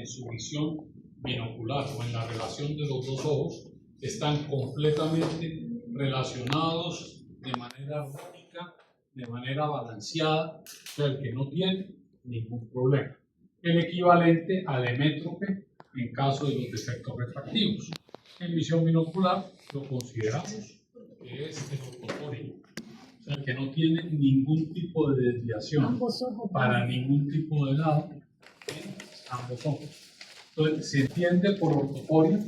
su visión binocular o en la relación de los dos ojos están completamente relacionados de manera única, de manera balanceada, o sea, el que no tiene ningún problema. El equivalente al hemétrope en caso de los defectos refractivos. En visión binocular lo consideramos que es el ortofórico, o sea, que no tiene ningún tipo de desviación para ningún tipo de lado en ambos ojos. Entonces, se entiende por ortoforia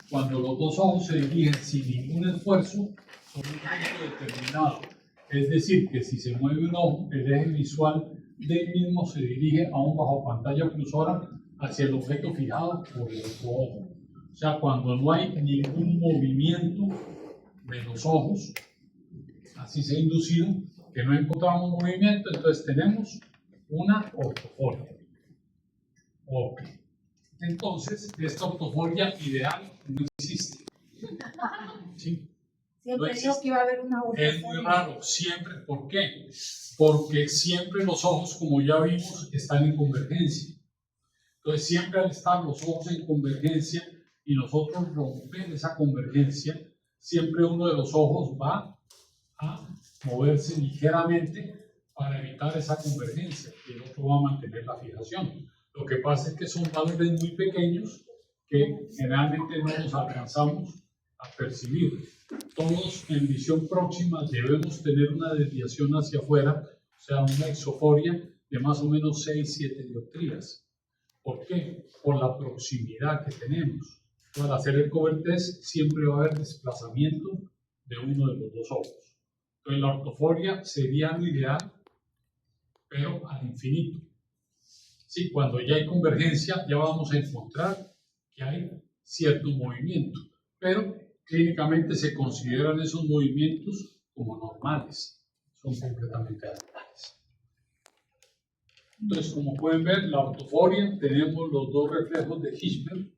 cuando los dos ojos se dirigen sin ningún esfuerzo sobre un punto determinado. Es decir, que si se mueve un ojo, el eje visual del mismo se dirige aún bajo pantalla oclusora hacia el objeto fijado por el otro ojo. O sea, cuando no hay ningún movimiento de los ojos, así se ha inducido que no encontramos movimiento, entonces tenemos una ortoforia. Ok. Entonces, esta ortoforia ideal no existe. ¿Sí? Siempre dijo que iba a haber una ortoforia. Es muy raro, siempre. ¿Por qué? Porque siempre los ojos, como ya vimos, están en convergencia. Entonces, siempre al estar los ojos en convergencia y nosotros romper esa convergencia, siempre uno de los ojos va a moverse ligeramente para evitar esa convergencia y el otro va a mantener la fijación. Lo que pasa es que son valores muy pequeños que generalmente no nos alcanzamos a percibir. Todos en visión próxima debemos tener una desviación hacia afuera, o sea, una exoforia de más o menos 6-7 dioptrías. ¿Por qué? Por la proximidad que tenemos. Al hacer el cover test siempre va a haber desplazamiento de uno de los dos ojos. Entonces la ortoforia sería lo ideal, pero al infinito. Sí, cuando ya hay convergencia ya vamos a encontrar que hay cierto movimiento, pero clínicamente se consideran esos movimientos como normales, son completamente normales. Entonces, como pueden ver, la ortoforia, tenemos los dos reflejos de Hirschberg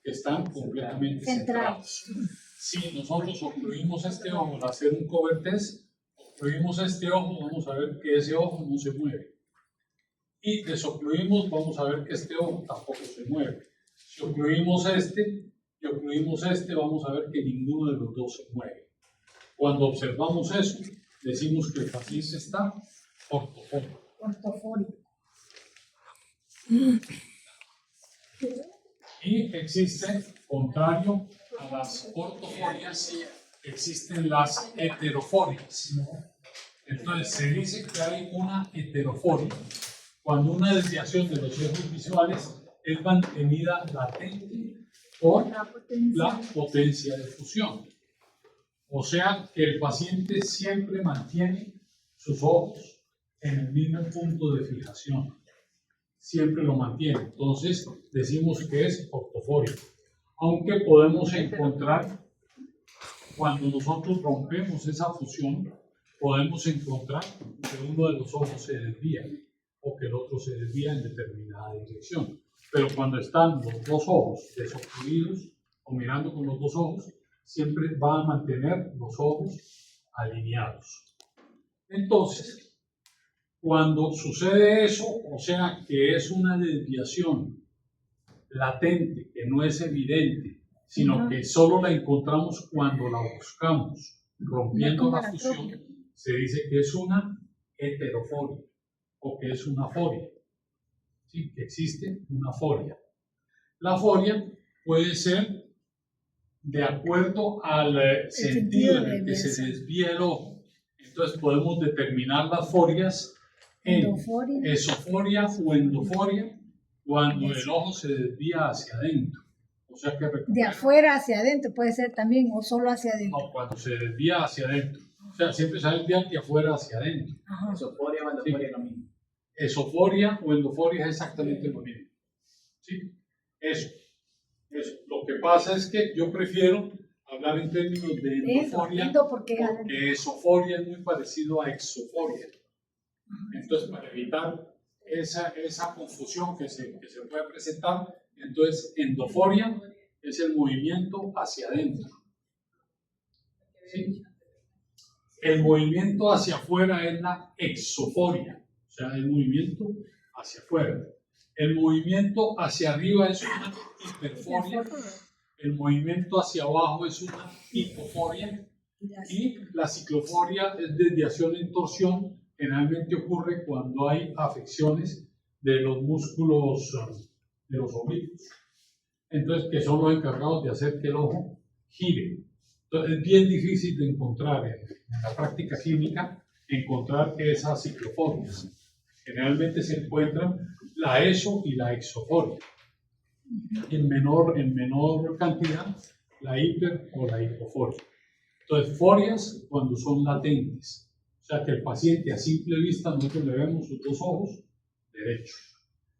que están completamente centrados. Si nosotros ocluimos este ojo al hacer un cover test, ocluimos este ojo, vamos a ver que ese ojo no se mueve. Y desocluimos, vamos a ver que este ojo tampoco se mueve. Si ocluimos este y ocluimos este, vamos a ver que ninguno de los dos se mueve. Cuando observamos eso, decimos que el paciente está ortofórico. Y existe, contrario a las ortoforias, existen las heteroforias. Entonces se dice que hay una heteroforia cuando una desviación de los ejes visuales es mantenida latente por la potencia de fusión. O sea que el paciente siempre mantiene sus ojos en el mismo punto de fijación. Siempre lo mantiene. Entonces decimos que es ortoforia. Aunque podemos encontrar, cuando nosotros rompemos esa fusión, podemos encontrar que uno de los ojos se desvía o que el otro se desvía en determinada dirección. Pero cuando están los dos ojos desocluidos o mirando con los dos ojos, siempre va a mantener los ojos alineados. Entonces, cuando sucede eso, o sea que es una desviación latente, que no es evidente, sino que solo la encontramos cuando la buscamos, rompiendo la fusión, se dice que es una heteroforia o que es una foria. ¿Sí? Que existe una foria. La foria puede ser de acuerdo al sentido en el que se desvía el ojo. Entonces podemos determinar las forias en esoforia o endoforia cuando el ojo se desvía hacia adentro. O sea que de afuera hacia adentro puede ser también, o solo hacia adentro. No, cuando se desvía hacia adentro. O sea, siempre se desvía de afuera hacia adentro. Ajá. Esoforia o endoforia es lo mismo. Esoforia o endoforia es exactamente lo mismo. ¿Sí? Eso. Lo que pasa es que yo prefiero hablar en términos de endoforia porque esoforia es muy parecido a exoforia. Entonces, para evitar esa confusión que se puede presentar, entonces endoforia es el movimiento hacia adentro. ¿Sí? El movimiento hacia afuera es la exoforia, o sea, el movimiento hacia afuera. El movimiento hacia arriba es una hiperforia, el movimiento hacia abajo es una hipoforia y la cicloforia es desviación en torsión. Generalmente ocurre cuando hay afecciones de los músculos de los oblicuos. Entonces, que son los encargados de hacer que el ojo gire. Entonces, es bien difícil de encontrar en la práctica clínica, encontrar esas cicloforias. Generalmente se encuentran la eso y la exoforia. En menor cantidad, la hiper o la hipoforia. Entonces, forias cuando son latentes. O sea, que el paciente a simple vista, nosotros le vemos sus dos ojos derechos.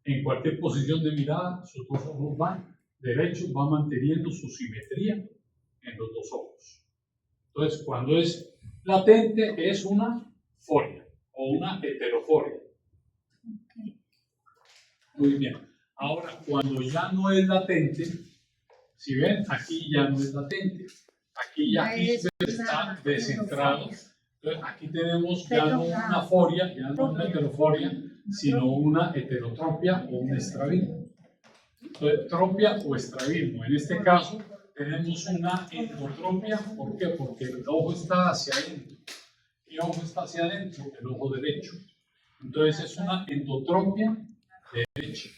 En cualquier posición de mirada, sus dos ojos van derechos, va manteniendo su simetría en los dos ojos. Entonces, cuando es latente, es una foria o una heteroforia. Muy bien. Ahora, cuando ya no es latente, si ven, aquí ya no es latente. Aquí ya está descentrado. Entonces, aquí tenemos ya no una foria, ya no una heteroforia, sino una heterotropia o un estrabismo. Entonces, tropia o estrabismo. En este caso, tenemos una endotropia. ¿Por qué? Porque el ojo está hacia adentro. ¿Qué ojo está hacia adentro? El ojo derecho. Entonces, es una endotropia derecha,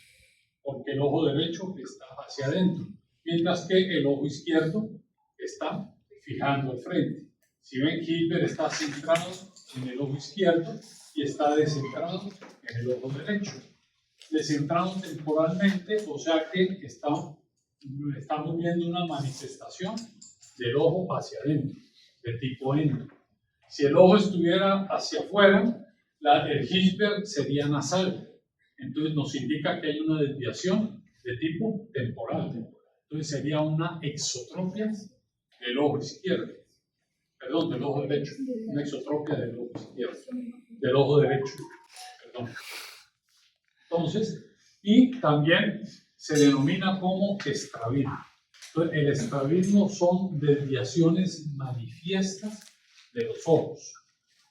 porque el ojo derecho está hacia adentro, mientras que el ojo izquierdo está fijando al frente. Si ven, Hilbert está centrado en el ojo izquierdo y está descentrado en el ojo derecho. Descentrado temporalmente, o sea que estamos viendo una manifestación del ojo hacia adentro, de tipo endo. Si el ojo estuviera hacia afuera, el Hilbert sería nasal. Entonces nos indica que hay una desviación de tipo temporal. Entonces sería una exotropia del ojo izquierdo. Perdón, del ojo derecho. Una exotropia del ojo izquierdo. Del ojo derecho. Perdón. Entonces, y también se denomina como estrabismo. Entonces, el estrabismo son desviaciones manifiestas de los ojos.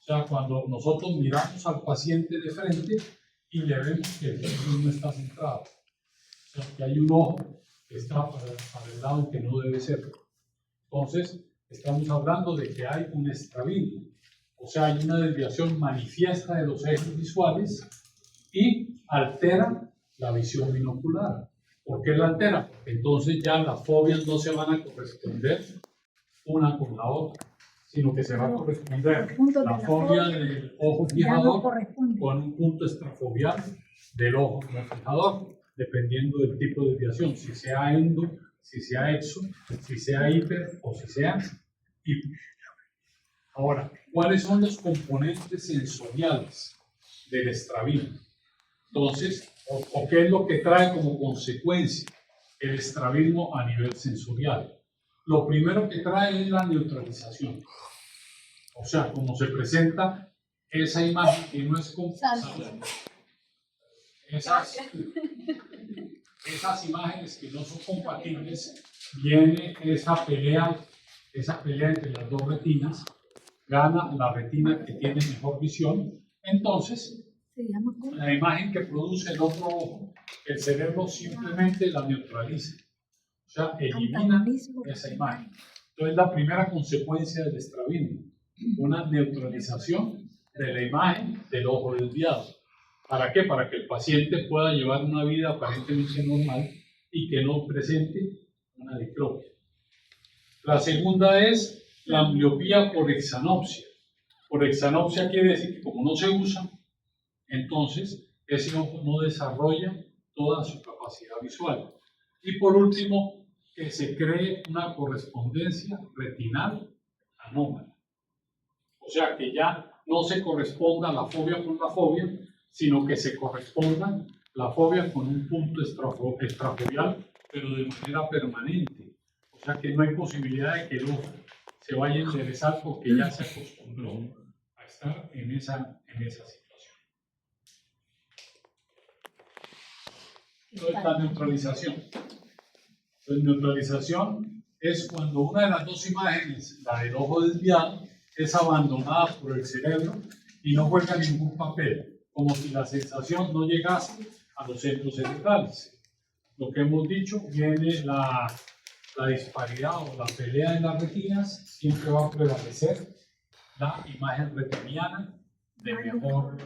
O sea, cuando nosotros miramos al paciente de frente y le vemos que el ojo no está centrado. O sea, que hay un ojo que está para el lado que no debe ser. Entonces, estamos hablando de que hay un estrabismo. O sea, hay una desviación manifiesta de los ejes visuales y altera la visión binocular. ¿Por qué la altera? Porque entonces ya las fobias no se van a corresponder una con la otra, sino que se va a corresponder la fobia del ojo fijador con un punto extrafobial del ojo no fijador, dependiendo del tipo de desviación, si sea endo, si sea exo, si sea hiper o si sea hipo. Ahora, ¿cuáles son los componentes sensoriales del estrabismo? Entonces, ¿o qué es lo que trae como consecuencia el estrabismo a nivel sensorial? Lo primero que trae es la neutralización. O sea, como se presenta esa imagen que no es compensable. Esas imágenes que no son compatibles, viene esa pelea entre las dos retinas, gana la retina que tiene mejor visión. Entonces, la imagen que produce el otro ojo, el cerebro simplemente la neutraliza. O sea, elimina esa imagen. Entonces, la primera consecuencia del estrabismo, una neutralización de la imagen del ojo desviado. ¿Para qué? Para que el paciente pueda llevar una vida aparentemente normal y que no presente una dicropia. La segunda es la ambliopía por exanopsia. Por exanopsia quiere decir que como no se usa, entonces ese ojo no desarrolla toda su capacidad visual. Y por último, que se cree una correspondencia retinal anómala. O sea, que ya no se corresponda la fobia con la fobia, sino que se corresponda la fobia con un punto extrafobial, pero de manera permanente. O sea, que no hay posibilidad de que el ojo se vaya a enderezar porque ya se acostumbró a estar en esa situación. Entonces, la neutralización. Entonces, neutralización es cuando una de las dos imágenes, la del ojo desviado, es abandonada por el cerebro y no juega ningún papel, como si la sensación no llegase a los centros cerebrales. Lo que hemos dicho, viene la disparidad o la pelea en las retinas, siempre va a prevalecer la imagen retiniana de mejor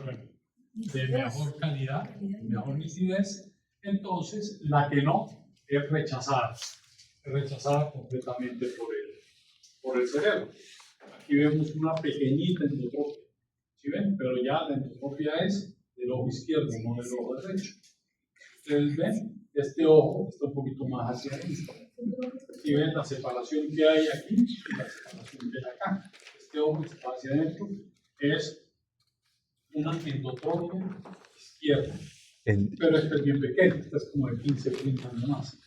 calidad, mejor nitidez. Entonces, la que no es rechazada completamente por el cerebro. Aquí vemos una pequeñita endotropia, ¿sí ven? Pero ya la endotropia es del ojo izquierdo, no del ojo derecho. Ustedes ven, este ojo está un poquito más hacia adentro. Si ven la separación que hay aquí y la separación que hay acá. Este ojo está hacia adentro, es una endotropia izquierda. Pero esta es bien pequeña, esta es como de 15-30 años más.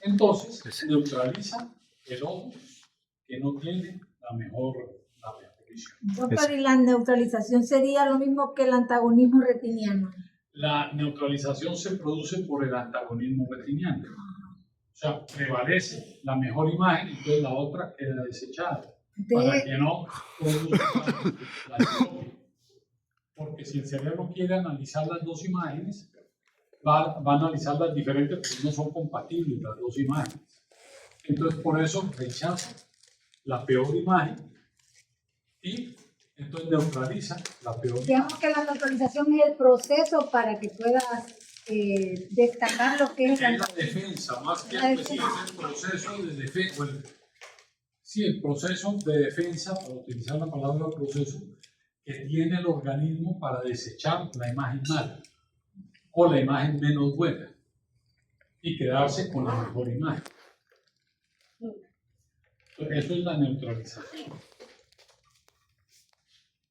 Entonces, neutraliza el ojo que no tiene la mejor visión. Doctor, ¿y la neutralización sería lo mismo que el antagonismo retiniano? La neutralización se produce por el antagonismo retiniano. O sea, prevalece la mejor imagen y entonces la otra queda desechada. Para que no produzca la dioptría. Porque si el cerebro quiere analizar las dos imágenes, va a analizarlas diferentes porque no son compatibles las dos imágenes. Entonces, por eso rechaza la peor imagen y entonces neutraliza la peor imagen. Digamos que la neutralización es el proceso para que puedas destacar lo que es la defensa, más que es el proceso de defensa. Sí, el proceso de defensa, para utilizar la palabra proceso, que tiene el organismo para desechar la imagen mala o la imagen menos buena y quedarse con la mejor imagen. Eso es la neutralización.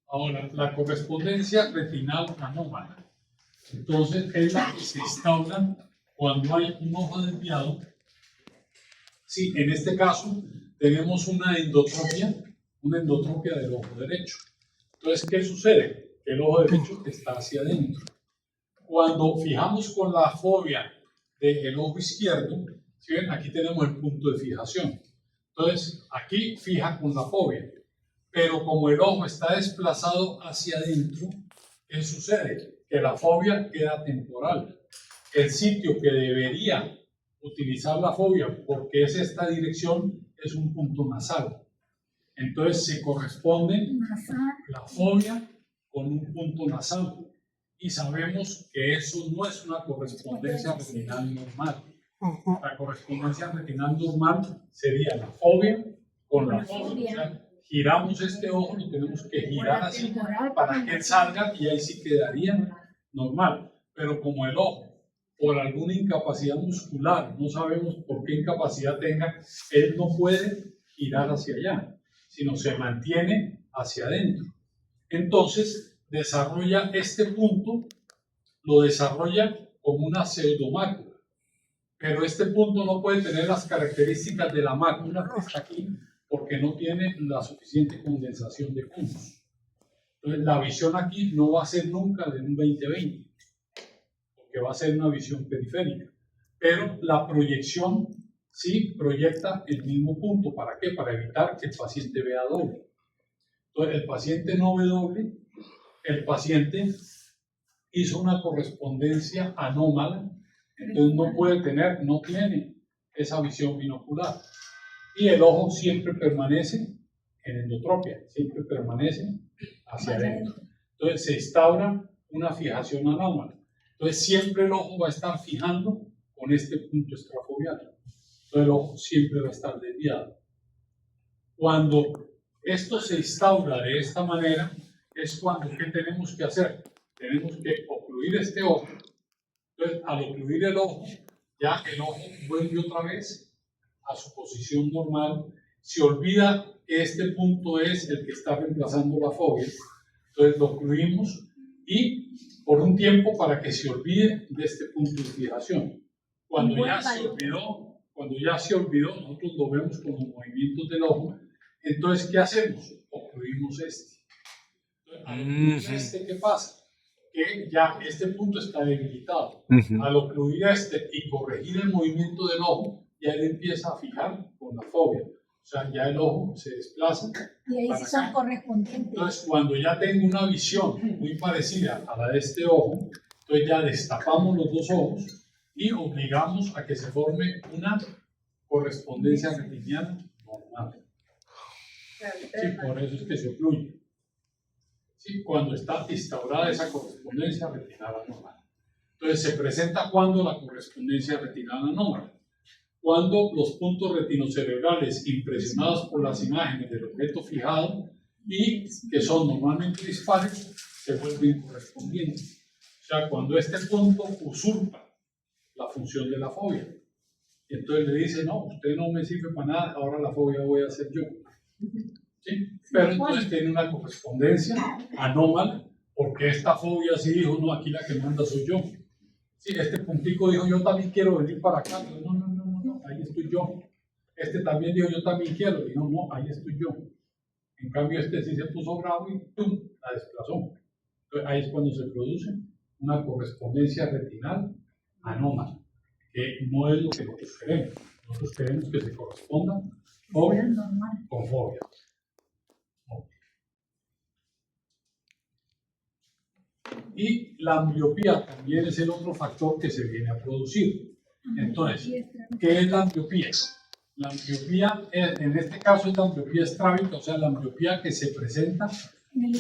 Ahora, la correspondencia retinal anómala. Entonces, es la que se instaura cuando hay un ojo desviado. Sí, en este caso tenemos una endotropia del ojo derecho. Entonces, ¿qué sucede? El ojo derecho está hacia adentro. Cuando fijamos con la fobia del ojo izquierdo, ¿sí ven? Aquí tenemos el punto de fijación. Entonces, aquí fija con la fobia. Pero como el ojo está desplazado hacia adentro, ¿qué sucede? Que la fobia queda temporal. El sitio que debería utilizar la fobia, porque es esta dirección, es un punto nasal. Entonces se corresponde la fobia con un punto nasal. Y sabemos que eso no es una correspondencia retinal normal. La correspondencia retinal normal sería la fobia con la fobia. O sea, giramos este ojo, lo tenemos que girar así para que él salga y ahí sí quedaría normal. Pero como el ojo, por alguna incapacidad muscular, no sabemos por qué incapacidad tenga, él no puede girar hacia allá, sino se mantiene hacia adentro. Entonces, desarrolla este punto, lo desarrolla como una pseudomácula. Pero este punto no puede tener las características de la mácula que está aquí, porque no tiene la suficiente condensación de puntos. Entonces, la visión aquí no va a ser nunca de un 20/20, porque va a ser una visión periférica. Pero la proyección sí proyecta el mismo punto. ¿Para qué? Para evitar que el paciente vea doble. Entonces, el paciente no ve doble, el paciente hizo una correspondencia anómala, entonces no tiene esa visión binocular. Y el ojo siempre permanece en endotropia, siempre permanece hacia adentro. Entonces se instaura una fijación anómala. Entonces siempre el ojo va a estar fijando con este punto extrafoveal. Entonces el ojo siempre va a estar desviado. Cuando esto se instaura de esta manera, es cuando ¿qué tenemos que hacer? Tenemos que ocluir este ojo. Entonces al ocluir el ojo, ya el ojo vuelve otra vez a su posición normal, se olvida que este punto es el que está reemplazando la fobia, entonces lo ocluimos y por un tiempo para que se olvide de este punto de fijación. Cuando ya se olvidó, nosotros lo vemos con los movimientos del ojo, entonces ¿qué hacemos? Ocluimos este. Entonces, al ocluir este, ¿qué pasa? Que ya este punto está debilitado. Al ocluir este y corregir el movimiento del ojo, ya él empieza a fijar con la fobia. O sea, ya el ojo se desplaza. Y ahí sí son correspondientes. Entonces, cuando ya tengo una visión muy parecida a la de este ojo, Entonces ya destapamos los dos ojos y obligamos a que se forme una correspondencia retiniana normal. Sí, por eso es que se ocluye. Sí, cuando está instaurada esa correspondencia retinal anormal. Entonces se presenta cuando la correspondencia retinal anormal. Cuando los puntos retinocerebrales impresionados por las imágenes del objeto fijado y que son normalmente dispares se vuelven correspondientes. O sea, cuando este punto usurpa la función de la fobia. Entonces le dice, no, usted no me sirve para nada, ahora la fobia voy a hacer yo. ¿Sí? Pero entonces tiene una correspondencia anómala, porque esta fobia sí dijo, no, aquí la que manda soy yo. Sí, este puntico dijo, yo también quiero venir para acá. No, no, no, no, no, ahí estoy yo. Este también dijo, yo también quiero. Dijo, no, ahí estoy yo. En cambio, este sí se puso bravo y ¡pum!, la desplazó. Entonces, ahí es cuando se produce una correspondencia retinal anómala, que no es lo que nosotros queremos. Nosotros queremos que se corresponda fobia con fobia. Y la ambliopía también es el otro factor que se viene a producir. Entonces, ¿qué es la ambliopía? La ambliopía, en este caso, es la ambliopía estrábica, o sea, la ambliopía que se presenta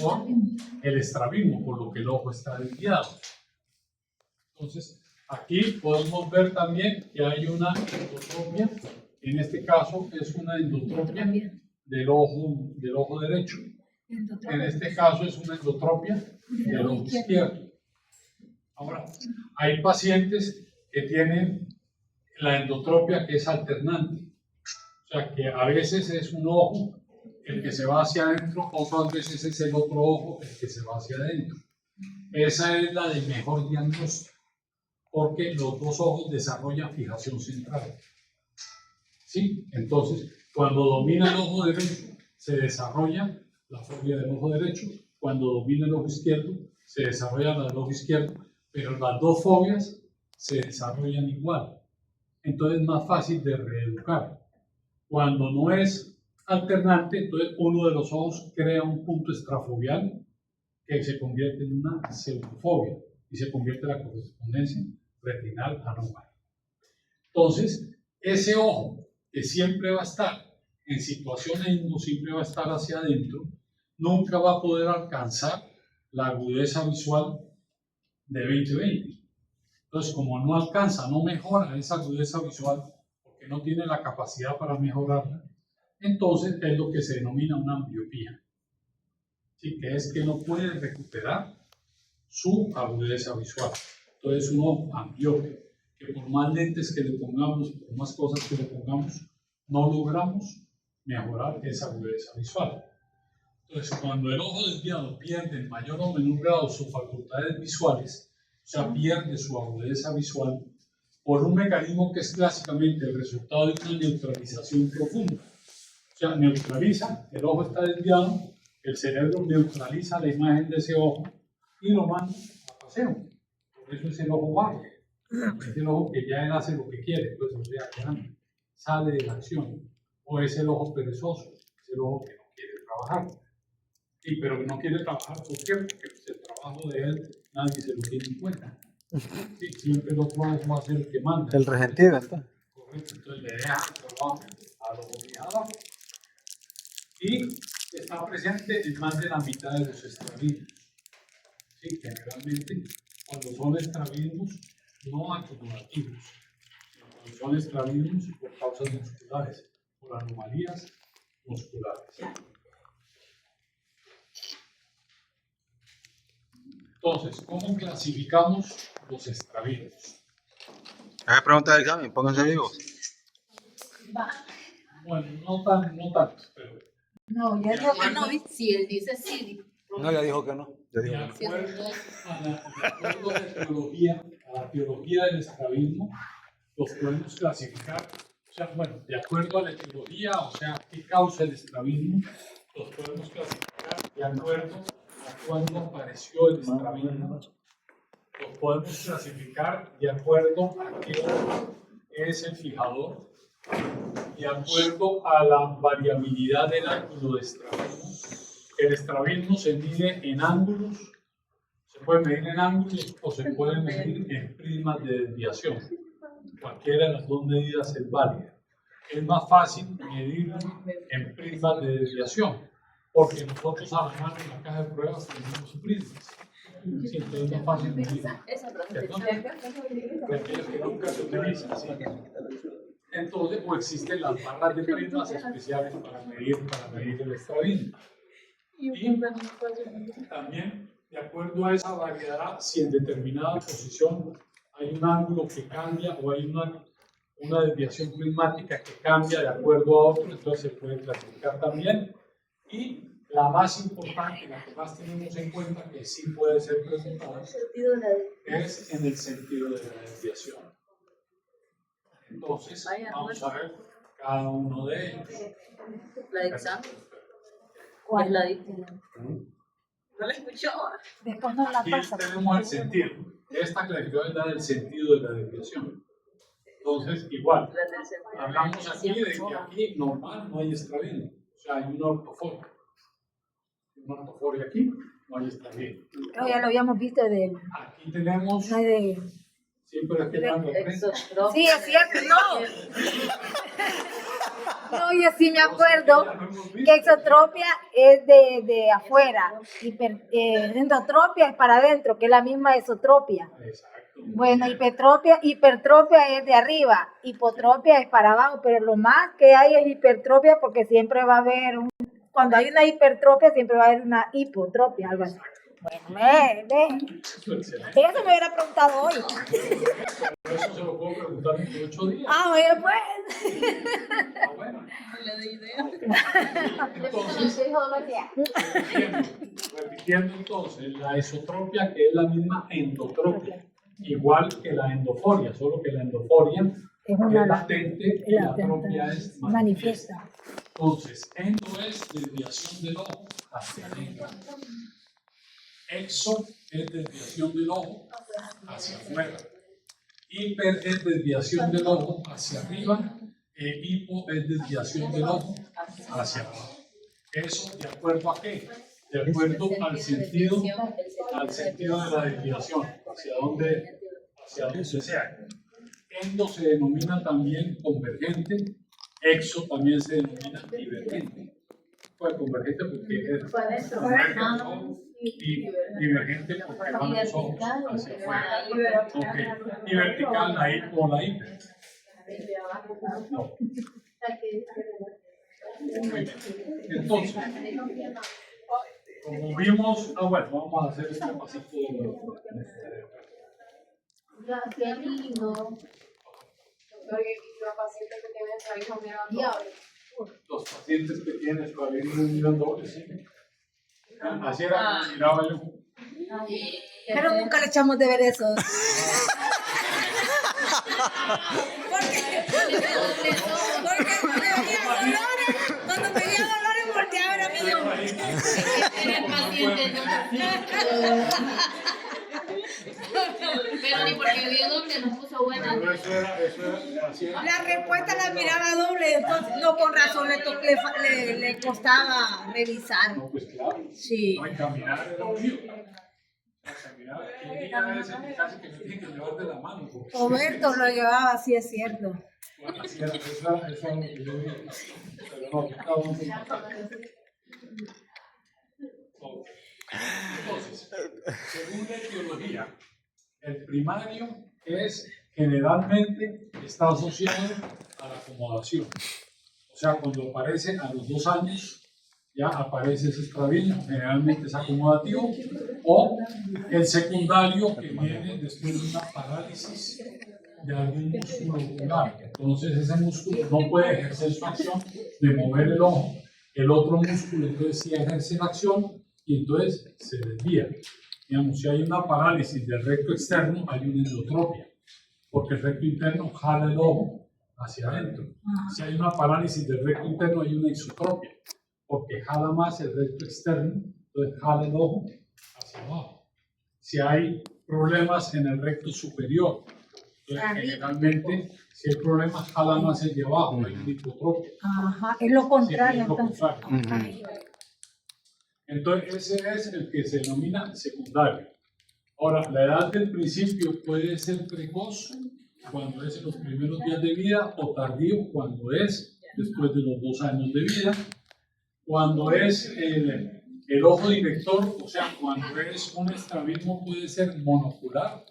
por el estrabismo, por lo que el ojo está desviado. Entonces, aquí podemos ver también que hay una endotropia. En este caso, es una endotropia del ojo derecho. En este caso, es una endotropia del ojo izquierdo. Ahora, hay pacientes que tienen la endotropia que es alternante. O sea, que a veces es un ojo el que se va hacia adentro, otras veces es el otro ojo el que se va hacia adentro. Esa es la de mejor diagnóstico, porque los dos ojos desarrollan fijación central. ¿Sí? Entonces, cuando domina el ojo derecho, se desarrolla la fobia del ojo derecho. Cuando domina el ojo izquierdo, se desarrolla la del ojo izquierdo, pero las dos fobias se desarrollan igual. Entonces es más fácil de reeducar. Cuando no es alternante, entonces uno de los ojos crea un punto extrafobial que se convierte en una pseudofobia y se convierte en la correspondencia retinal anormal. Entonces, ese ojo que siempre va a estar en situaciones, no siempre va a estar hacia adentro, nunca va a poder alcanzar la agudeza visual de 20/20. Entonces, como no alcanza, no mejora esa agudeza visual, porque no tiene la capacidad para mejorarla, entonces es lo que se denomina una ambliopía. ¿Sí? Que es que no puede recuperar su agudeza visual. Entonces, uno ambliope, que por más lentes que le pongamos, por más cosas que le pongamos, no logramos mejorar esa agudeza visual. Entonces, cuando el ojo desviado pierde en mayor o menor grado sus facultades visuales, o sea, pierde su agudeza visual, por un mecanismo que es clásicamente el resultado de una neutralización profunda. O sea, neutraliza, el ojo está desviado, el cerebro neutraliza la imagen de ese ojo y lo manda a paseo. Por eso es el ojo vago. Es el ojo que ya él hace lo que quiere, pues o sea, que sale de la acción. O es el ojo perezoso, es el ojo que no quiere trabajar. Sí, pero que no quiere trabajar, ¿por qué? Porque el trabajo de él nadie se lo tiene en cuenta. Sí, siempre el otro ojo va a ser el que manda. El resentido, entonces. Correcto, entonces le deja el trabajo al ojo fijador. Y está presente en más de la mitad de los estrabismos. Sí, generalmente, cuando son estrabismos no acumulativos, sino cuando son estrabismos por causas musculares, por anomalías musculares. Entonces, ¿cómo clasificamos los estrabismos? Hay preguntas del examen, pónganse vivos. Bueno, no tanto, pero No, ya dijo que no. Si él dice sí. No, ya dijo que no. Ya de dijo que no. acuerdo a la teología del estrabismo, los podemos clasificar, o sea, bueno, de acuerdo a la etiología, o sea, qué causa el estrabismo, los podemos clasificar de acuerdo a cuándo apareció el estrabismo, los podemos clasificar de acuerdo a qué es el fijador, de acuerdo a la variabilidad del ángulo de estrabismo. El estrabismo se mide en ángulos, o Se puede medir en ángulos o se puede medir en prismas de desviación. Cualquiera de las dos medidas es válida. Es más fácil medirlo en prismas de desviación, porque nosotros a la mano en la caja de pruebas tenemos prismas. Sí, entonces es más fácil medirlo. ¿Cierto? De aquellos que nunca se utilizan, sí. Entonces, o existen las barras de prismas especiales para medir el extravín. Y también, de acuerdo a esa variedad, si en determinada posición hay un ángulo que cambia o hay una desviación prismática que cambia de acuerdo a otro, entonces se puede clasificar también. Y la más importante, la que más tenemos en cuenta, que sí puede ser presentada, es en el sentido de la desviación. Entonces, vamos a ver cada uno de ellos. La de examen. ¿Cuál? La dicta. No la escuchó. Después nos la Aquí pasa. tenemos el sentido. Esta clasificación es la del sentido de la desviación. Entonces, igual, La tercera. hablamos aquí de que aquí normal no hay extravín. O sea, hay una ortoforia. Una ortoforia aquí, no hay extravín. Pero ya lo habíamos visto de Aquí tenemos, no de siempre aquí dando frente. Exotropia. sí, es cierto, no. No, yo sí me acuerdo que exotropia es de afuera, endotropia es para adentro, que es la misma esotropia. Exacto. Bueno, hipertrofia es de arriba, hipotropia es para abajo, pero lo más que hay es hipertrofia porque siempre va a haber cuando hay una hipertrofia siempre va a haber una hipotropia, algo así. Bueno, Eso es excelente. eso me hubiera preguntado hoy. Pero eso se lo puedo preguntar en 8 días. Ah, oye, pues. Ah, bueno. No le doy idea. Entonces, repitiendo entonces, la esotropia, que es la misma endotropia, igual que la endoforia, solo que la endoforia Es es latente y la latente, tropia es manifiesta. manifiesta. Entonces, endo es desviación del ojo hacia adentro. Exo es desviación del ojo hacia afuera. Hiper es desviación del ojo hacia arriba. E hipo es desviación del ojo hacia abajo. Eso de acuerdo a qué? De acuerdo al sentido de la desviación, hacia donde sea. Endo se denomina también convergente, exo también se denomina divergente. Pues convergente porque es convergente y divergente porque van los ojos hacia afuera. Okay. Y vertical la hipo o la hiper. No. Entonces, como vimos, bueno, vamos a hacer este pasito de Qué lindo. Los pacientes que tienen estrabismo miran doble. los pacientes que tienen estrabismo miran doble, sí. Así era como miraba yo. Pero nunca le echamos de ver eso. Porque cuando me veía dolores volteaba a ver a mí yo. Eres paciente, pero ni porque vio doble nos puso buena. Pero eso era, así era. La respuesta la miraba doble, entonces no con razón le costaba revisar. No, pues claro. Sí. No, y caminar era un lío. Caminar, y diga a veces que casi que me tienen que llevar de la mano. Porque, Roberto lo llevaba, sí es cierto. bueno, así era, eso es lo que yo vi. Pero no, que cada uno tiene un papel. Ok. Entonces, según la etiología, el primario generalmente está asociado a la acomodación. O sea, cuando aparece a los 2 años, ya aparece ese estrabismo, generalmente es acomodativo, o el secundario que viene después de una parálisis de algún músculo ocular. Entonces ese músculo no puede ejercer su acción de mover el ojo. El otro músculo entonces sí ejerce la acción y entonces se desvía. Digamos, si hay una parálisis del recto externo, hay una endotropia, porque el recto interno jala el ojo hacia adentro. Si hay una parálisis del recto interno, hay una isotropia, porque jala más el recto externo, entonces jala el ojo hacia abajo. Si hay problemas en el recto superior, entonces generalmente, si hay problemas, jala más hacia abajo, hay una hipotropia. Ajá, es lo contrario. Sí, es lo Entonces. contrario. Entonces, ese es el que se denomina secundario. Ahora, la edad del principio puede ser precoz cuando es en los primeros días de vida o tardío cuando es después de los 2 años de vida. Cuando es el ojo director, o sea, cuando es un estrabismo puede ser monocular,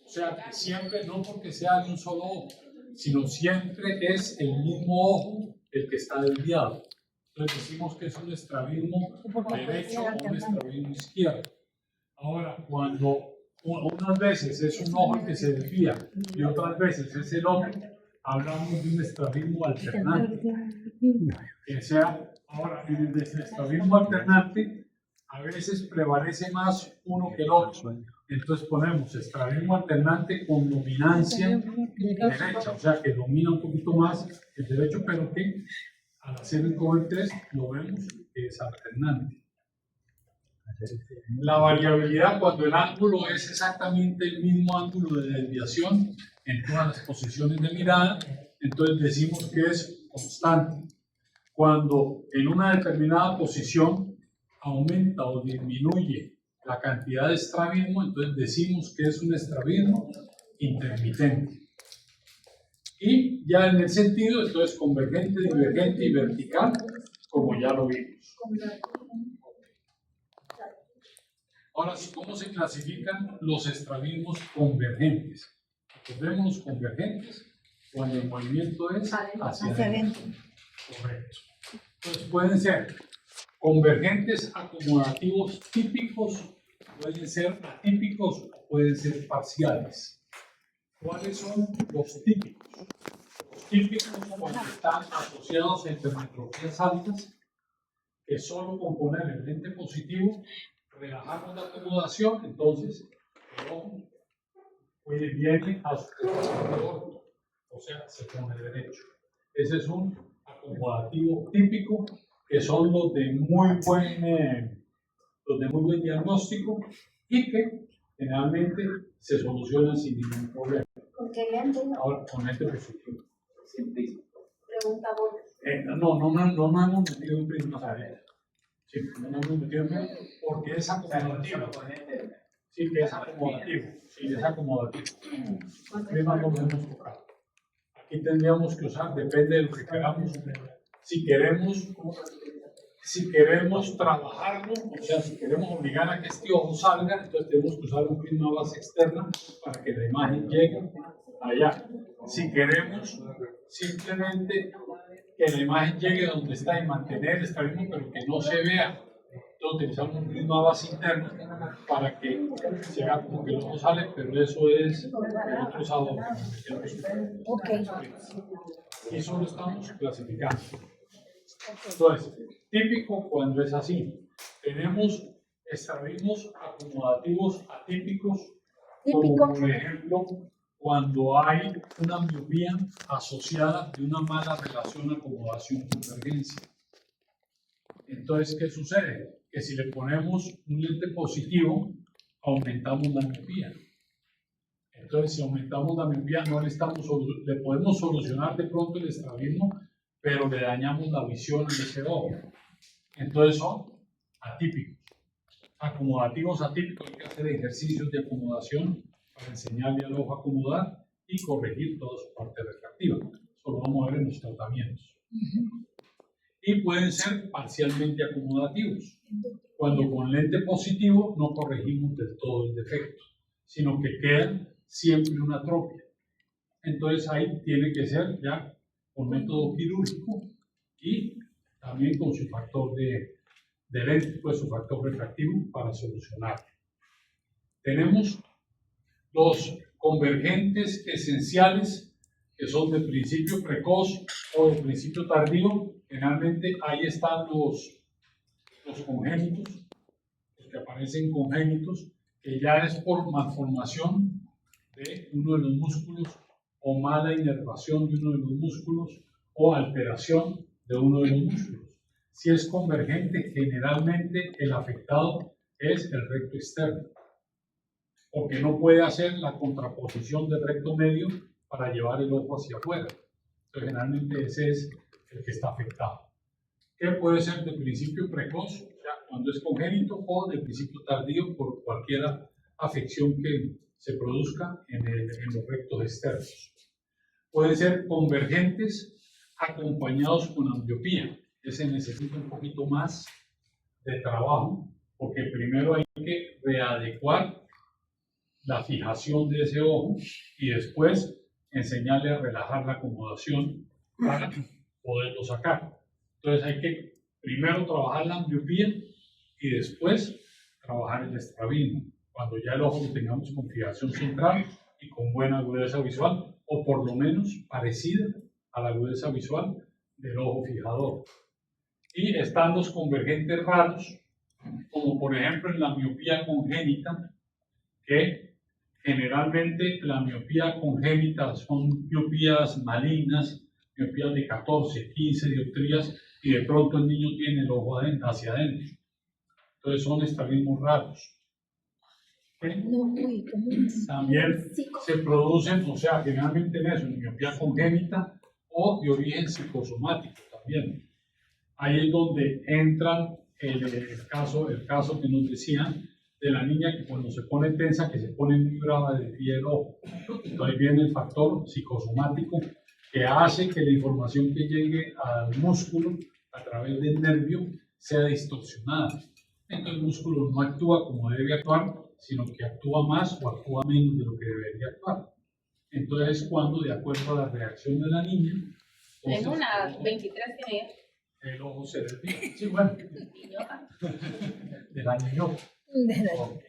o sea, que siempre, no porque sea de un solo ojo, sino siempre es el mismo ojo el que está desviado. Entonces decimos que es un estrabismo derecho o un estrabismo izquierdo. Ahora, cuando unas veces es un ojo el que se desvía y otras veces es el otro, hablamos de un estrabismo alternante. Que sea, ahora, en el estrabismo alternante, a veces prevalece más uno que el otro. Entonces ponemos estrabismo alternante con dominancia derecha, o sea, que domina un poquito más el derecho, pero que al hacer el cover test lo vemos que es alternante. La variabilidad, cuando el ángulo es exactamente el mismo ángulo de desviación en todas las posiciones de mirada, entonces decimos que es constante. Cuando en una determinada posición aumenta o disminuye la cantidad de estrabismo, entonces decimos que es un estrabismo intermitente. Y ya en el sentido, entonces convergente, divergente y vertical, como ya lo vimos. Ahora, ¿cómo se clasifican los estrabismos convergentes? Recordemos los convergentes cuando el movimiento es hacia adentro. Correcto. Entonces pueden ser convergentes acomodativos típicos, pueden ser atípicos o pueden ser parciales. ¿Cuáles son los típicos? Los típicos cuando están asociados a hipermetropías altas, que solo con poner el lente positivo relajamos la acomodación, entonces el ojo viene a su orto, o sea, se pone derecho. Ese es un acomodativo típico, que son los de muy buen diagnóstico y que generalmente se solucionan sin ningún problema. ¿Con qué lente? Ahora, con lente positivo. Pregunta vos. No hemos metido en prismas a ver. Sí, no hemos metido en prismas porque es acomodativo. Sí, que es acomodativo. Sí, es acomodativo. Prismas no lo hemos tocado. Aquí tendríamos que usar, depende de lo que queramos. Si queremos trabajarlo, o sea, si queremos obligar a que este ojo salga, entonces tenemos que usar un prisma base externa para que la imagen llegue allá. Si queremos simplemente que la imagen llegue donde está y mantener el estrabismo, pero que no se vea, entonces utilizamos un prisma base interno para que se vea como que el ojo sale, pero eso es el otro usado. Ok. Y solo estamos clasificando. Entonces, típico cuando es así. Tenemos estrabismos acomodativos atípicos, como por ejemplo cuando hay una miopía asociada de una mala relación acomodación-convergencia. Entonces, ¿qué sucede? Que si le ponemos un lente positivo, aumentamos la miopía. Entonces, si aumentamos la miopía, le podemos solucionar de pronto el estrabismo, pero le dañamos la visión de ese ojo. Entonces son atípicos. Acomodativos atípicos, hay que hacer ejercicios de acomodación para enseñarle al ojo a acomodar y corregir toda su parte refractiva. Eso lo vamos a ver en los tratamientos. Y pueden ser parcialmente acomodativos. Cuando con lente positivo no corregimos del todo el defecto, sino que quedan siempre una atropia. Entonces ahí tiene que ser ya con método quirúrgico y también con su factor de lente, pues su factor refractivo para solucionarlo. Tenemos los convergentes esenciales, que son de principio precoz o de principio tardío. Generalmente ahí están los congénitos, los que aparecen congénitos, que ya es por malformación de uno de los músculos o mala inervación de uno de los músculos o alteración de uno de los músculos. Si es convergente, generalmente el afectado es el recto externo, porque no puede hacer la contraposición del recto medio para llevar el ojo hacia afuera. Entonces, generalmente ese es el que está afectado. Que puede ser de principio precoz, o sea, cuando es congénito, o de principio tardío por cualquiera afección que se produzca en los rectos externos. Pueden ser convergentes acompañados con ambliopía. Ese necesita un poquito más de trabajo porque primero hay que readecuar la fijación de ese ojo y después enseñarle a relajar la acomodación para poderlo sacar. Entonces hay que primero trabajar la ambliopía y después trabajar el estrabismo, cuando ya el ojo lo tengamos con fijación central y con buena agudeza visual, o por lo menos parecida a la agudeza visual del ojo fijador. Y están los convergentes raros, como por ejemplo en la miopía congénita, que generalmente la miopía congénita son miopías malignas, miopías de 14, 15 dioptrías, y de pronto el niño tiene el ojo hacia adentro. Entonces son estrabismos raros. También se producen, o sea, generalmente en eso, en miopía congénita o de origen psicosomático también. Ahí es donde entran el caso que nos decían de la niña que cuando se pone tensa, que se pone muy brava de pie el ojo. Entonces viene el factor psicosomático que hace que la información que llegue al músculo a través del nervio sea distorsionada. Entonces el músculo no actúa como debe actuar, sino que actúa más o actúa menos de lo que debería actuar. Entonces es cuando, de acuerdo a la reacción de la niña, Tengo una 23 tiene el ojo se desvía. Sí, bueno, de la niñota. Ok.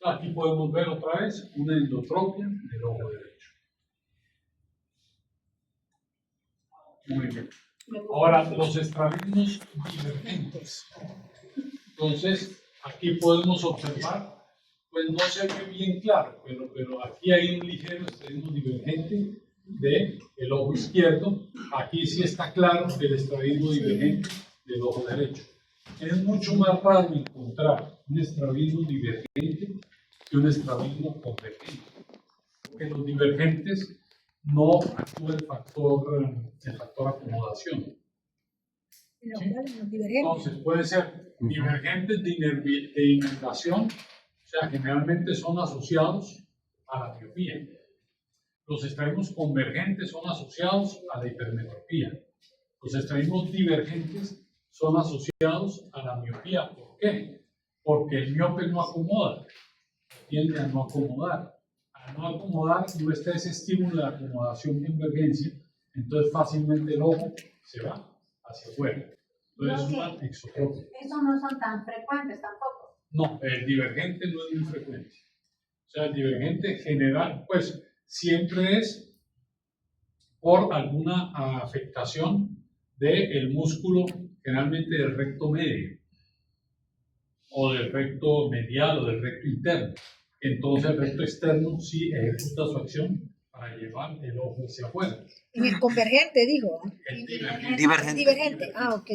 Aquí podemos ver otra vez una endotropia del ojo derecho. Muy bien. Ahora, los estrabismos divergentes. Entonces, aquí podemos observar, pues no se ve bien claro, pero aquí hay un ligero estrabismo divergente del ojo izquierdo. Aquí sí está claro el estrabismo divergente del ojo derecho. Es mucho más raro encontrar un estrabismo divergente que un estrabismo convergente, porque los divergentes no actúa el factor acomodación. Entonces puede ser divergentes de inervación, o sea, generalmente son asociados a la miopía. Los estrabismos convergentes son asociados a la hipermetropía. Los estrabismos divergentes son asociados a la miopía. ¿Por qué? Porque el miope no acomoda, tiende a no acomodar. Al no acomodar, no está ese estímulo de acomodación-convergencia, entonces fácilmente el ojo se va hacia afuera. Entonces es una exotropia. Esos no son tan frecuentes tampoco. No, el divergente no es muy frecuente. O sea, el divergente general, pues siempre es por alguna afectación del músculo, generalmente del recto medio, o del recto medial o del recto interno. Entonces el recto externo sí ejecuta su acción para llevar el ojo hacia afuera. En el convergente, dijo. El divergente. Divergente. Ah, ok.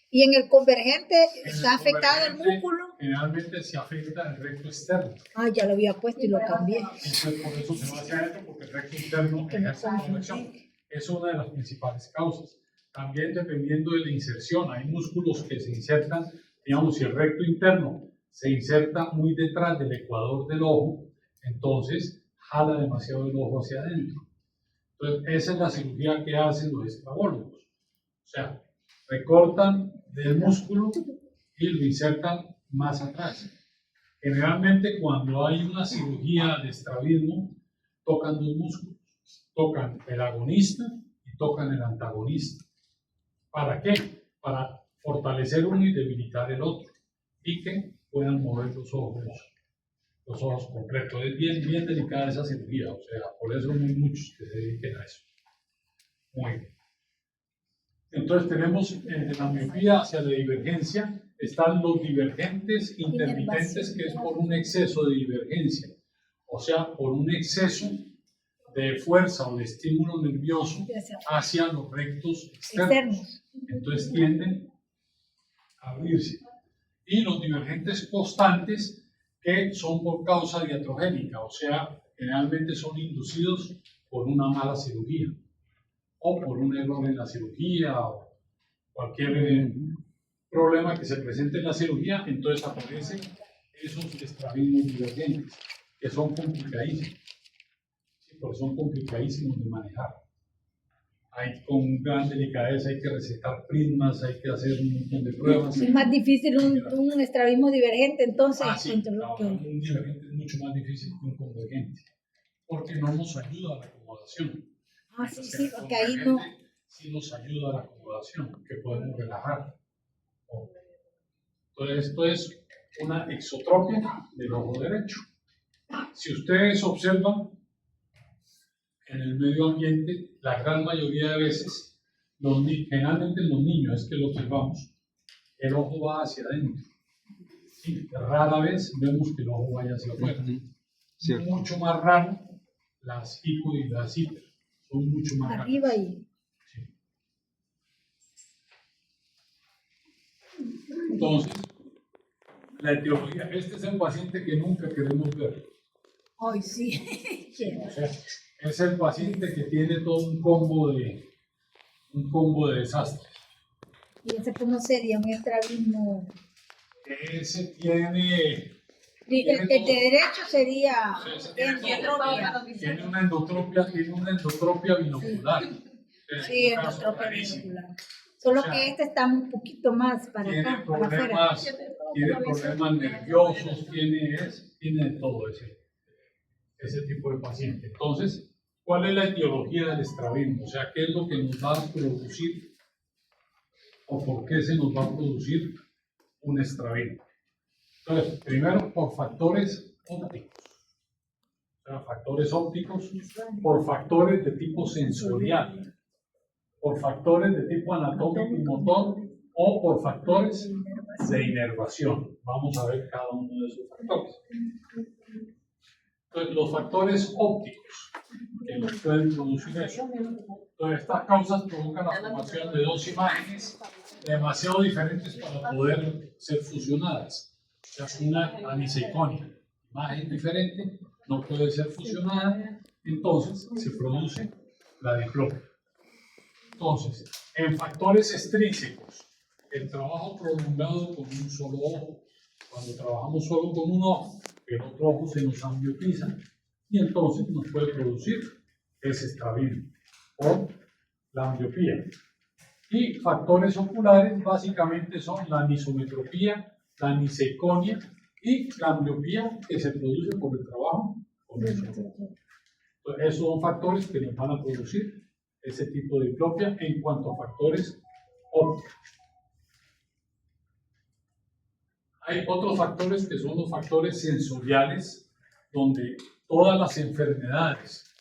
Y en el convergente En está el afectado el convergente, músculo. Generalmente se afecta el recto externo. Ah, ya lo había puesto y lo cambié. Entonces por eso se va hacia adentro, porque el recto interno ejerce la acción. Es una de las principales causas. También dependiendo de la inserción, hay músculos que se insertan, digamos, si el recto interno se inserta muy detrás del ecuador del ojo, entonces jala demasiado el ojo hacia adentro. Entonces esa es la cirugía que hacen los estrabólogos. O sea, recortan del músculo y lo insertan más atrás. Generalmente cuando hay una cirugía de estrabismo, tocan dos músculos. Tocan el agonista y tocan el antagonista. ¿Para qué? Para fortalecer uno y debilitar el otro. Y que puedan mover los ojos completos. Es bien delicada esa cirugía. O sea, por eso no hay muchos que se dediquen a eso. Muy bien. Entonces tenemos de la miopía hacia la divergencia, están los divergentes intermitentes, que es por un exceso de divergencia, o sea, por un exceso de fuerza o de estímulo nervioso hacia los rectos externos. Entonces tienden a abrirse. Y los divergentes constantes, que son por causa diatrogénica, o sea, generalmente son inducidos por una mala cirugía, o por un error en la cirugía, o cualquier problema que se presente en la cirugía, entonces aparece esos estrabismos divergentes, que son complicadísimos. Sí, porque son complicadísimos de manejar. Hay con gran delicadeza, hay que recetar prismas, hay que hacer un montón de pruebas. Es más difícil un estrabismo divergente, entonces. Sí, trabajar un divergente es mucho más difícil que un convergente, porque no nos ayuda a la acomodación. Sí, porque ahí no. Sí nos ayuda a la acomodación, que podemos relajar. Entonces, esto es una exotropia del ojo derecho. Si ustedes observan en el medio ambiente, la gran mayoría de veces, generalmente en los niños es que lo observamos, el ojo va hacia adentro. Sí, rara vez vemos que el ojo vaya hacia afuera. Sí. Mucho más raro las hipo y las hiper. Son mucho más raras. Arriba y. Sí. Entonces, la etiología, este es el paciente que nunca queremos ver. Ay, sí. O sea, es el paciente que tiene todo un combo de desastres. ¿Y ese cómo sería? Un estrabismo. Ese tiene El de derecho sería ese tiene endotropia. tiene una endotropia binocular. Sí, endotropia binocular. Solo O sea, que este está un poquito más para tiene acá, para afuera. problemas nerviosos, tiene de todo ese tipo de paciente. Entonces, ¿cuál es la etiología del estrabismo? O sea, ¿qué es lo que nos va a producir o por qué se nos va a producir un estrabismo? Entonces, primero, por factores ópticos. O sea, factores ópticos, por factores de tipo sensorial, por factores de tipo anatómico y motor o por factores de inervación. Vamos a ver cada uno de esos factores. Entonces, los factores ópticos que nos pueden producir eso. Entonces, estas causas provocan la formación de dos imágenes demasiado diferentes para poder ser fusionadas. O sea, una aniseikonia, imagen diferente, no puede ser fusionada, entonces se produce la diplopia. Entonces, en factores extrínsecos, el trabajo prolongado con un solo ojo. Cuando trabajamos solo con un ojo, el otro ojo se nos ambliopiza y entonces nos puede producir ese estrabismo o la ambliopía. Y factores oculares básicamente son la anisometropía, la aniseikonia y la ambliopía que se produce por el trabajo con el solo ojo. Entonces, esos son factores que nos van a producir ese tipo de diplopia en cuanto a factores ópticos. Hay otros factores que son los factores sensoriales, donde todas las enfermedades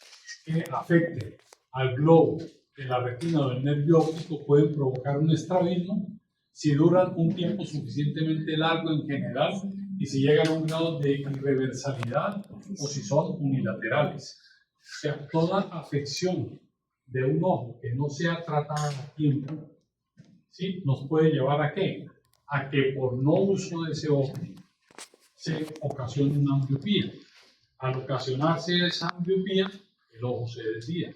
que afecten al globo de la retina o del nervio óptico pueden provocar un estrabismo si duran un tiempo suficientemente largo en general y si llegan a un grado de irreversalidad o si son unilaterales. O sea, toda afección de un ojo que no sea tratada a tiempo, ¿sí?, nos puede llevar a ¿qué? A que por no uso de ese ojo se ocasione una ambliopía. Al ocasionarse esa ambliopía, el ojo se desvía.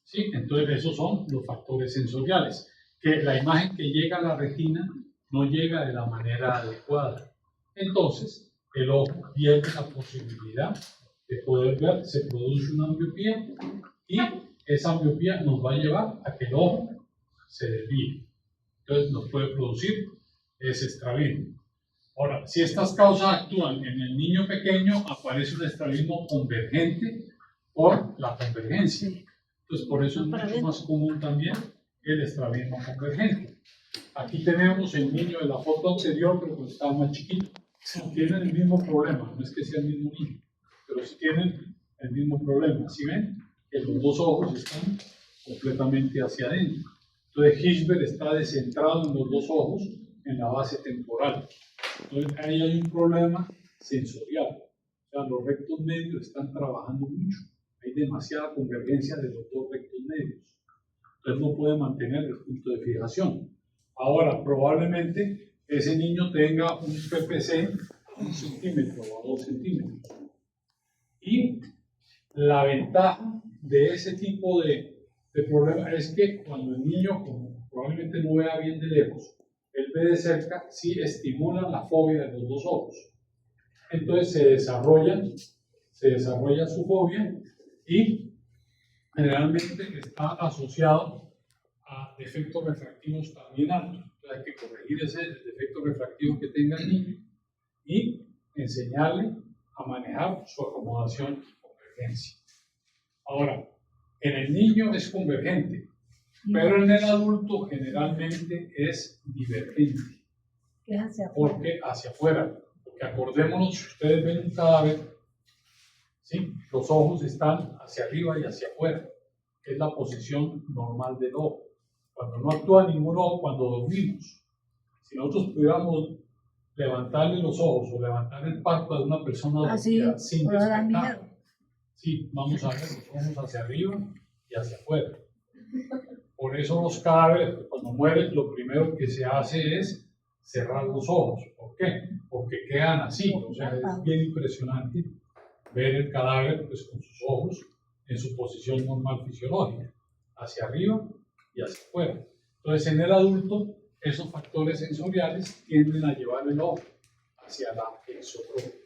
¿Sí? Entonces esos son los factores sensoriales, que la imagen que llega a la retina no llega de la manera adecuada. Entonces el ojo pierde la posibilidad de poder ver, se produce una ambliopía y esa ambliopía nos va a llevar a que el ojo se desvíe. Entonces nos puede producir ese estrabismo. Ahora, si estas causas actúan en el niño pequeño, aparece un estrabismo convergente por la convergencia. Entonces, por eso es mucho más común también el estrabismo convergente. Aquí tenemos el niño de la foto anterior, pero pues está más chiquito. Tienen el mismo problema, no es que sea el mismo niño, pero sí tienen el mismo problema. ¿Sí ven? Que los dos ojos están completamente hacia adentro. Entonces, Hirschberg está descentrado en los dos ojos, en la base temporal. Entonces, ahí hay un problema sensorial. O sea, los rectos medios están trabajando mucho. Hay demasiada convergencia de los dos rectos medios. Entonces, no puede mantener el punto de fijación. Ahora, probablemente ese niño tenga un PPC a 1 centímetro o a 2 centímetros. Y la ventaja de ese tipo de problema es que cuando el niño, como probablemente no vea bien de lejos, él ve de cerca, sí estimula la fobia de los dos ojos. entonces se desarrolla su fobia y generalmente está asociado a defectos refractivos también altos. Entonces hay que corregir ese defecto refractivo que tenga el niño y enseñarle a manejar su acomodación y convergencia. Ahora, en el niño es convergente, pero en el adulto generalmente es divergente. ¿Qué es hacia afuera? Porque hacia afuera, porque acordémonos, si ustedes ven un cadáver, ¿sí? Los ojos están hacia arriba y hacia afuera, que es la posición normal del ojo. Cuando no actúa ningún ojo, cuando dormimos, si nosotros pudiéramos levantarle los ojos o levantar el párpado de una persona Así, dormida sin no da despertar, miedo. sí, vamos a ver los ojos hacia arriba y hacia afuera. Por eso los cadáveres, cuando mueren, lo primero que se hace es cerrar los ojos. ¿Por qué? Porque quedan así. O sea, es bien impresionante ver el cadáver pues, con sus ojos en su posición normal fisiológica, hacia arriba y hacia afuera. Entonces, en el adulto, esos factores sensoriales tienden a llevar el ojo hacia la exotropia.